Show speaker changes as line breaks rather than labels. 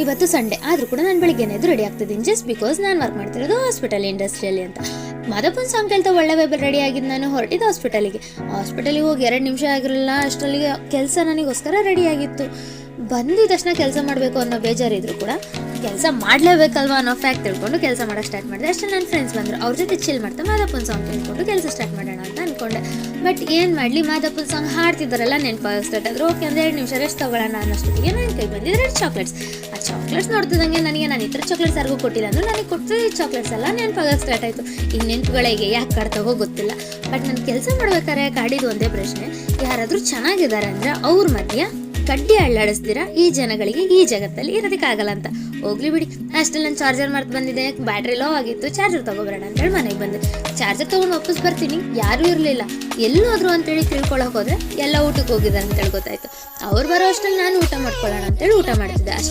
ಇವತ್ತು ಸಂಡೇ ಆದರೂ ಕೂಡ ನಾನು ಬೆಳಿಗ್ಗೆನೇ ಎದ್ದು ರೆಡಿ ಆಗ್ತಿದ್ದೀನಿ, ಜಸ್ಟ್ ಬಿಕಾಸ್ ನಾನು ವರ್ಕ್ ಮಾಡ್ತಿರೋದು ಹಾಸ್ಪಿಟಲ್ ಇಂಡಸ್ಟ್ರಿಯಲ್ಲಿ ಅಂತ. ಮಾದಪ್ಪನ ಸಾಂಗ್ ಕೇಳ್ತಾ ಒಳ್ಳೆ ವೇಬಲ್ ರೆಡಿ ಆಗಿದ್ದು ನಾನು ಹೊರಟಿದ್ದು ಹಾಸ್ಪಿಟಲಿಗೆ ಹೋಗಿ 2 ನಿಮಿಷ ಆಗಿರಲಿಲ್ಲ ಅಷ್ಟರಲ್ಲಿಗೆ ಕೆಲಸ ನನಗೋಸ್ಕರ ರೆಡಿ ಆಗಿತ್ತು. ಬಂದಿದ ತಕ್ಷಣ ಕೆಲಸ ಮಾಡಬೇಕು ಅನ್ನೋ ಬೇಜಾರಿದ್ರು ಕೂಡ ಕೆಲಸ ಮಾಡಲೇಬೇಕಲ್ವಾ ಅನ್ನೋ ಫ್ಯಾಕ್ಟ್ ತಿಳ್ಕೊಂಡು ಕೆಲಸ ಮಾಡೋಕ್ಕೆ ಸ್ಟಾರ್ಟ್ ಮಾಡಿದೆ. ಅಷ್ಟೇ ನನ್ನ ಫ್ರೆಂಡ್ಸ್ ಬಂದರು, ಅವ್ರ ಜೊತೆ ಚಿಲ್ ಮಾಡ್ತಾ ಮಾದಪ್ಪನ ಸಾಂಗ್ ಕೇಳ್ಕೊಂಡು ಕೆಲಸ ಸ್ಟಾರ್ಟ್ ಮಾಡೋಣ ಅಂತ ಅಂದ್ಕೊಂಡೆ. ಬಟ್ ಏನು ಮಾಡಲಿ, ಮಾದಪ್ಪನ ಸಾಂಗ್ ಹಾಡ್ತಿದ್ದಾರಲ್ಲ ನೆನಪಾಗ ಸ್ಟಾರ್ಟ್ ಆದರು. ಓಕೆ ಅಂದರೆ 2 ನಿಮಿಷ ರೆಸ್ಟ್ ತೊಗೊಳ್ಳೋಣ ಅನ್ನೋಷ್ಟೊತ್ತಿಗೆ ನನ್ನ ಕೈ ಬಂದಿದ್ದು 2 ಚಾಕ್ಲೇಟ್ಸ್. ಆ ಚಾಕ್ಲೇಟ್ಸ್ ನೋಡ್ತಿದ್ದಂಗೆ ನನಗೆ ನಾನು ಈ ಥರ ಚಾಕ್ಲೇಟ್ಸ್ ಯಾರಿಗೂ ಕೊಟ್ಟಿಲ್ಲ ಅಂದರು, ನನಗೆ ಕೊಟ್ಟಿದ್ದು ಚಾಕ್ಲೇಟ್ಸ್ ಎಲ್ಲ ನೆನಪಾಗಕ್ಕೆ ಸ್ಟಾರ್ಟ್ ಆಯಿತು. ಈಗ ನೆನಪುಗಳಿಗೆ ಯಾಕೆ ಕಾಡ್ತಾವೋ ಗೊತ್ತಿಲ್ಲ. ಬಟ್ ನಾನು ಕೆಲಸ ಮಾಡ್ಬೇಕಾದ್ರೆ ಕಾಡಿದ್ದು ಒಂದೇ ಪ್ರಶ್ನೆ, ಯಾರಾದರೂ ಚೆನ್ನಾಗಿದ್ದಾರೆ ಅಂದರೆ ಅವ್ರ ಮಧ್ಯೆ ಕಡ್ಡಿ ಅಳ್ಳಾಡಿಸ್ತೀರ ಈ ಜನಗಳಿಗೆ ಈ ಜಗತ್ತಲ್ಲಿ ಇರೋದಕ್ಕಾಗಲ್ಲ ಅಂತ. ಹೋಗ್ಲಿ ಬಿಡಿ, ಅಷ್ಟಲ್ಲಿ ನಾನು ಚಾರ್ಜರ್ ಮರ್ತು ಬಂದಿದ್ದೆ, ಬ್ಯಾಟ್ರಿ ಲೋ ಆಗಿತ್ತು, ಚಾರ್ಜರ್ ತೊಗೊಬರೋಣ ಅಂತೇಳಿ ಮನೆಗೆ ಬಂದೆ. ಚಾರ್ಜರ್ ತೊಗೊಂಡು ವಾಪಸ್ ಬರ್ತೀನಿ, ಯಾರೂ ಇರಲಿಲ್ಲ. ಎಲ್ಲೋದ್ರು ಅಂತೇಳಿ ತಿಳ್ಕೊಳಕ್ಕೆ ಹೋದರೆ ಎಲ್ಲ ಊಟಕ್ಕೆ ಹೋಗಿದ್ದಾರೆ ಅಂತೇಳಿ ಗೊತ್ತಾಯ್ತು. ಅವ್ರು ಬರೋ ಅಷ್ಟರಲ್ಲಿ ನಾನು ಊಟ ಮಾಡ್ಕೊಳ್ಳೋಣ ಅಂತೇಳಿ ಊಟ ಮಾಡ್ತಿದ್ದೆ ಅಷ್ಟೇ.